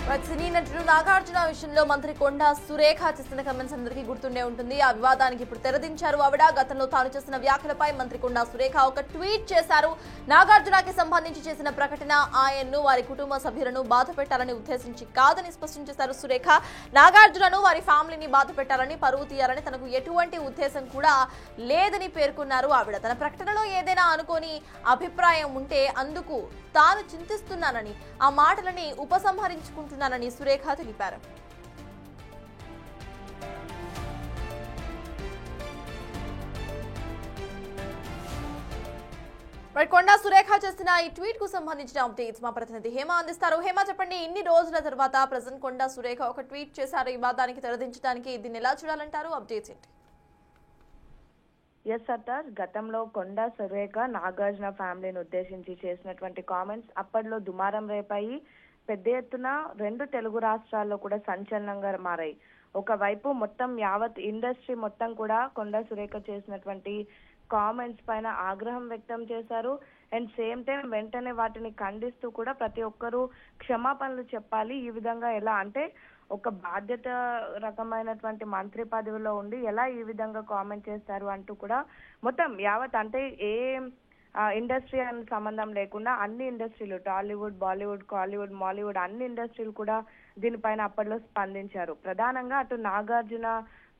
సినీ నటుడు నాగార్జున విషయంలో మంత్రి కొండా సురేఖ చేసిన కమెంట్స్ అందరికీ గుర్తుండే ఉంటుంది. ఆ వివాదానికి ఇప్పుడు తెరదించారు ఆవిడ. గతంలో తాను చేసిన వ్యాఖ్యలపై మంత్రి కొండా సురేఖ ఒక ట్వీట్ చేశారు. నాగార్జునకి సంబంధించి చేసిన ప్రకటన ఆయన్ను వారి కుటుంబ సభ్యులను బాధ పెట్టాలని ఉద్దేశించి కాదని స్పష్టం చేశారు సురేఖ. నాగార్జునను వారి ఫ్యామిలీని బాధ పెట్టాలని, పరువు తీయాలని తనకు ఎటువంటి ఉద్దేశం కూడా లేదని పేర్కొన్నారు ఆవిడ. తన ప్రకటనలో ఏదైనా అనుకోని అభిప్రాయం ఉంటే అందుకు తాను చింతిస్తున్నానని, ఆ మాటలని ఉపసంహరించుకుంటున్నానని సురేఖ తెలిపారు. కొండా సురేఖ చేసిన ఈ ట్వీట్ కు సంబంధించిన అప్డేట్స్ మా ప్రతినిధి హేమ అందిస్తారు. హేమ, చెప్పండి, ఇన్ని రోజుల తర్వాత ప్రెసిడెంట్ కొండా సురేఖ ఒక ట్వీట్ చేశారు. ఈ వివాదానికి తెరదించడానికి దీన్ని ఎలా చూడాలంటారు? అప్డేట్స్ ఏంటి? ఎస్ సత్తార్, గతంలో కొండా సురేఖ నాగార్జున ఫ్యామిలీని ఉద్దేశించి చేసినటువంటి కామెంట్స్ అప్పట్లో దుమారం రేపాయి. పెద్ద ఎత్తున 2 తెలుగు రాష్ట్రాల్లో కూడా సంచలనంగా మారాయి. ఒకవైపు మొత్తం యావత్ ఇండస్ట్రీ మొత్తం కూడా కొండా సురేఖ చేసినటువంటి కామెంట్స్ పైన ఆగ్రహం వ్యక్తం చేశారు. అండ్ సేమ్ టైం వెంటనే వాటిని ఖండిస్తూ కూడా ప్రతి ఒక్కరూ క్షమాపణలు చెప్పాలి. ఈ విధంగా ఎలా అంటే ఒక బాధ్యత రకమైనటువంటి మంత్రి పదవిలో ఉండి ఎలా ఈ విధంగా కామెంట్ చేస్తారు అంటూ కూడా మొత్తం యావత్ అంటే ఏ ఇండస్ట్రీ అని సంబంధం లేకుండా అన్ని ఇండస్ట్రీలు, టాలీవుడ్, బాలీవుడ్, కాలీవుడ్, మాలీవుడ్ అన్ని ఇండస్ట్రీలు కూడా దీనిపైన అప్పట్లో స్పందించారు. ప్రధానంగా అటు నాగార్జున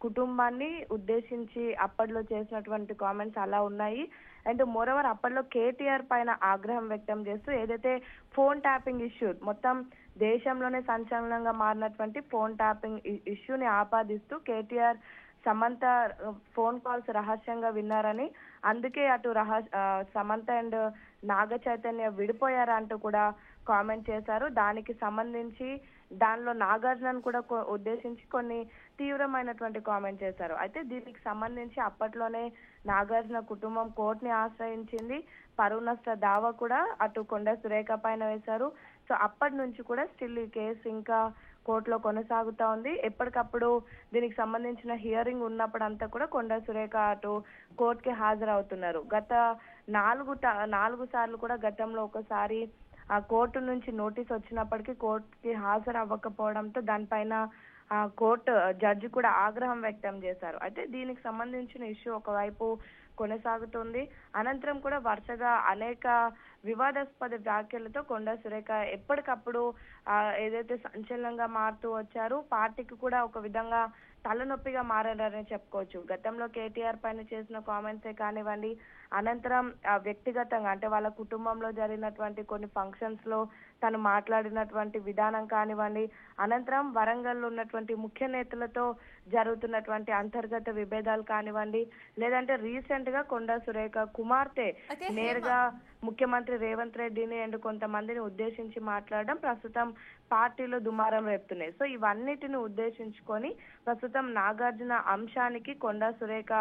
కుటుంబాన్ని ఉద్దేశించి అప్పట్లో చేసినటువంటి కామెంట్స్ అలా ఉన్నాయి. అండ్ మోరోవర్ అప్పట్లో కేటీఆర్ పైన ఆగ్రహం వ్యక్తం చేస్తూ ఏదైతే ఫోన్ ట్యాపింగ్ ఇష్యూ మొత్తం దేశంలోనే సంచలనంగా మారినటువంటి ఫోన్ ట్యాపింగ్ ఇష్యూని ఆపాదిస్తూ కేటీఆర్ సమంత ఫోన్ కాల్స్ రహస్యంగా విన్నారని, అందుకే అటు సమంత అండ్ నాగ చైతన్య విడిపోయారా అంటూ కూడా కామెంట్ చేశారు. దానికి సంబంధించి దానిలో నాగార్జునను కూడా ఉద్దేశించి కొన్ని తీవ్రమైనటువంటి కామెంట్ చేశారు. అయితే దీనికి సంబంధించి అప్పట్లోనే నాగార్జున కుటుంబం కోర్టుని ఆశ్రయించింది. పరువు నష్ట దావా కూడా అటు కొండా సురేఖ పైన వేశారు. సో అప్పటి నుంచి కూడా స్టిల్ ఈ కేసు ఇంకా కోర్టులో కొనసాగుతా ఉంది. ఎప్పటికప్పుడు దీనికి సంబంధించిన హియరింగ్ ఉన్నప్పుడు అంతా కూడా కొండా సురేఖ అటు కోర్టుకి హాజరవుతున్నారు. గత 4 సార్లు కూడా గతంలో ఒకసారి ఆ కోర్టు నుంచి నోటీస్ వచ్చినప్పటికీ కోర్టుకి హాజరు అవ్వకపోవడంతో దానిపైన కోర్టు జడ్జి కూడా ఆగ్రహం వ్యక్తం చేశారు. అయితే దీనికి సంబంధించిన ఇష్యూ ఒకవైపు కొనసాగుతుంది. అనంతరం కూడా వరుసగా అనేక వివాదాస్పద వ్యాఖ్యలతో కొండా సురేఖ ఎప్పటికప్పుడు ఏదైతే సంచలనంగా మారుతూ వచ్చారు. పార్టీకి కూడా ఒక విధంగా తలనొప్పిగా మారారని చెప్పుకోవచ్చు. గతంలో కేటీఆర్ పైన చేసిన కామెంట్సే కానివ్వండి, అనంతరం వ్యక్తిగతంగా అంటే వాళ్ళ కుటుంబంలో జరిగినటువంటి కొన్ని ఫంక్షన్స్ లో తను మాట్లాడినటువంటి విధానం కానివ్వండి, అనంతరం వరంగల్లో ఉన్నటువంటి ముఖ్య నేతలతో జరుగుతున్నటువంటి అంతర్గత విభేదాలు కానివ్వండి, లేదంటే రీసెంట్ గా కొండా సురేఖ కుమార్తె నేరుగా ముఖ్యమంత్రి రేవంత్ రెడ్డిని అండ్ కొంతమందిని ఉద్దేశించి మాట్లాడడం ప్రస్తుతం పార్టీలో దుమారం రేపుతున్నాయి. సో ఇవన్నిటిని ఉద్దేశించుకొని ప్రస్తుతం నాగార్జున అంశానికి కొండా సురేఖ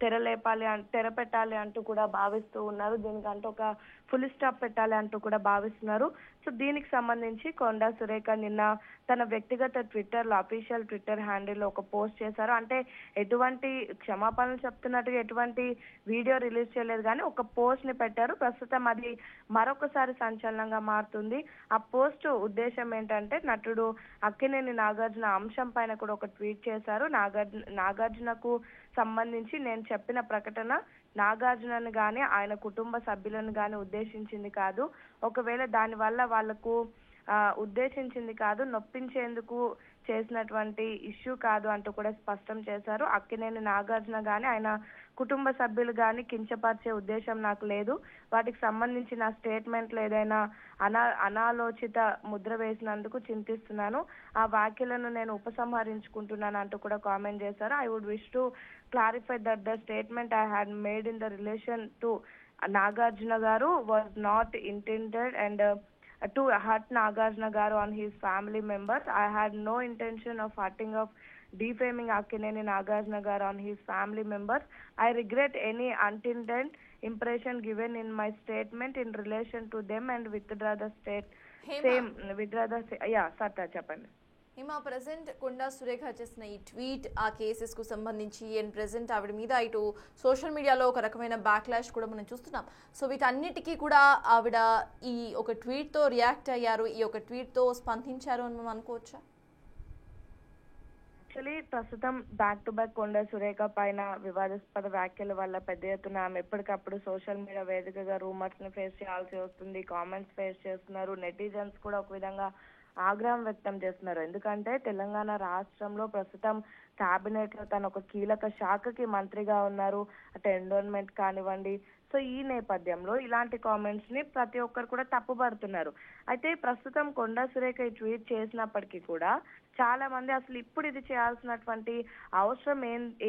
తెర పెట్టాలి అంటూ కూడా భావిస్తూ ఉన్నారు. దీనికంటూ ఒక ఫుల్ స్టాప్ పెట్టాలి అంటూ కూడా భావిస్తున్నారు. సో దీనికి సంబంధించి కొండా సురేఖ నిన్న తన వ్యక్తిగత ట్విట్టర్లో అఫీషియల్ ట్విట్టర్ హ్యాండిల్లో ఒక పోస్ట్ చేశారు. అంటే ఎటువంటి క్షమాపణలు చెప్తున్నట్టుగా ఎటువంటి వీడియో రిలీజ్ చేయలేదు, కానీ ఒక పోస్ట్ ని పెట్టారు. ప్రస్తుతం అది మరొకసారి సంచలనంగా మారుతుంది. ఆ పోస్ట్ ఉద్దేశం ఏంటంటే నటుడు అక్కినేని నాగార్జున అంశం పైన కూడా ఒక ట్వీట్ చేశారు. నాగార్జునకు సంబంధించి నేను చెప్పిన ప్రకటన నాగార్జునను గాని ఆయన కుటుంబ సభ్యులను గాని ఉద్దేశించింది కాదు. ఒకవేళ దాని వల్ల వాళ్లకు ఉద్దేశించింది కాదు, నొప్పించేందుకు చేసినటువంటి ఇష్యూ కాదు అంటూ కూడా స్పష్టం చేశారు. అక్కినేని నాగార్జున గాని ఆయన కుటుంబ సభ్యులు గాని కించపరిచే ఉద్దేశం నాకు లేదు. వాటికి సంబంధించిన స్టేట్మెంట్లు ఏదైనా అనాలోచిత ముద్ర వేసినందుకు చింతిస్తున్నాను. ఆ వ్యాఖ్యలను నేను ఉపసంహరించుకుంటున్నాను అంటూ కూడా కామెంట్ చేశారు. I would wish to clarify that the statement I had made in the relation to Nagarjuna Garu was not intended and to hurt Nagarjuna Garu on his family members. I had no intention of hurting of defaming Akkineni Nagarjuna Garu on his family members. I regret any unintended impression given in my statement in relation to them and withdraw the state. Same withdraw the yeah Satta చెప్పండి. ఏమా present Konda Surekha చేసిన ఈ tweet ఆ cases కు సంబంధించి and present ఆవిడ మీద ఇటు సోషల్ మీడియాలో ఒక రకమైన బ్యాక్లాష్ కూడా మనం చూస్తున్నాం. సో వీటన్నిటికీ కూడా ఆవిడ ఈ ఒక ట్వీట్ తో రియాక్ట్ అయ్యారు, ఈ ఒక ట్వీట్ తో స్పందించారు అని మనం అనుకోవచ్చా? యాక్చువల్లీ ప్రస్తుతం back to back Konda Surekha పైన వివాదాస్పద వ్యాఖ్యల వల్ల పెద్ద ఎత్తున ఆమె ఎప్పటికప్పుడు సోషల్ మీడియా వేదికగా రూమర్స్ ని ఫేస్ చేయాల్సి వస్తుంది, కామెంట్స్ ఫేస్ చేస్తున్నారు, నెటిజన్స్ కూడా ఒక విధంగా ఆగ్రహం వ్యక్తం చేస్తున్నారు. ఎందుకంటే తెలంగాణ రాష్ట్రంలో ప్రస్తుతం కేబినెట్ లో తను ఒక కీలక శాఖకి మంత్రిగా ఉన్నారు, అటు ఎన్విరాన్మెంట్ కానివ్వండి. సో ఈ నేపథ్యంలో ఇలాంటి కామెంట్స్ ని ప్రతి ఒక్కరు కూడా తప్పుపడుతున్నారు. అయితే ప్రస్తుతం కొండా సురేఖ ఈ ట్వీట్ చేసినప్పటికీ కూడా చాలా మంది అసలు ఇప్పుడు ఇది చేయాల్సినటువంటి అవసరం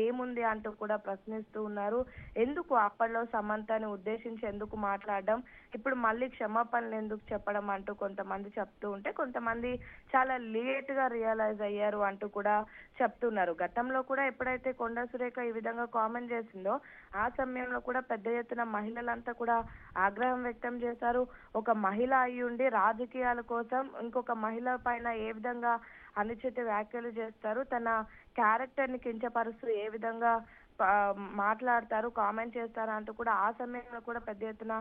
ఏముంది అంటూ కూడా ప్రశ్నిస్తూ ఉన్నారు. ఎందుకు అప్పట్లో సమంతని ఉద్దేశించి ఎందుకు మాట్లాడడం, ఇప్పుడు మళ్ళీ క్షమాపణలు ఎందుకు చెప్పడం అంటూ కొంతమంది చెప్తూ ఉంటే, కొంతమంది చాలా లేట్ గా రియలైజ్ అయ్యారు అంటూ కూడా చెప్తున్నారు. గతంలో కూడా ఎప్పుడైతే కొండా సురేఖ ఈ విధంగా కామెంట్ చేసిందో ఆ సమయంలో కూడా పెద్ద ఎత్తున మహిళలంతా కూడా ఆగ్రహం వ్యక్తం చేశారు. ఒక మహిళ అయి ఉండి రాజకీయాల కోసం ఇంకొక మహిళ పైన ఏ విధంగా అనుచిత వ్యాఖ్యలు చేస్తారు, తన క్యారెక్టర్ ని కించపరుస్తూ ఏ విధంగా మాట్లాడతారు, కామెంట్ చేస్తారు అంటూ కూడా ఆ సమయంలో కూడా పెద్ద ఎత్తున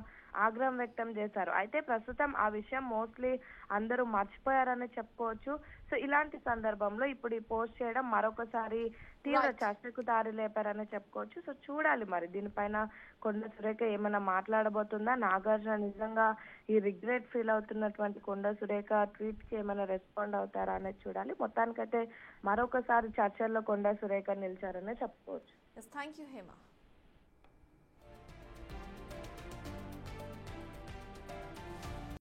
ఆగ్రహం వ్యక్తం చేశారు. అయితే ప్రస్తుతం ఆ విషయం మోస్ట్లీ అందరూ మర్చిపోయారని చెప్పుకోవచ్చు. సో ఇలాంటి సందర్భంలో ఇప్పుడు ఈ పోస్ట్ చేయడం మరొకసారి తీవ్ర చర్చకు దారి లేపారని చెప్పుకోవచ్చు. సో చూడాలి మరి దీనిపైన కొండా సురేఖ ఏమైనా మాట్లాడబోతుందా, నాగార్జున నిజంగా ఈ రిగ్రెట్ ఫీల్ అవుతున్నటువంటి కొండా సురేఖ ట్వీట్ కి ఏమైనా రెస్పాండ్ అవుతారా అనేది చూడాలి. మొత్తానికైతే మరొకసారి చర్చల్లో కొండా సురేఖ నిలిచారనే చెప్పుకోవచ్చు. Yes, thank you, Hema.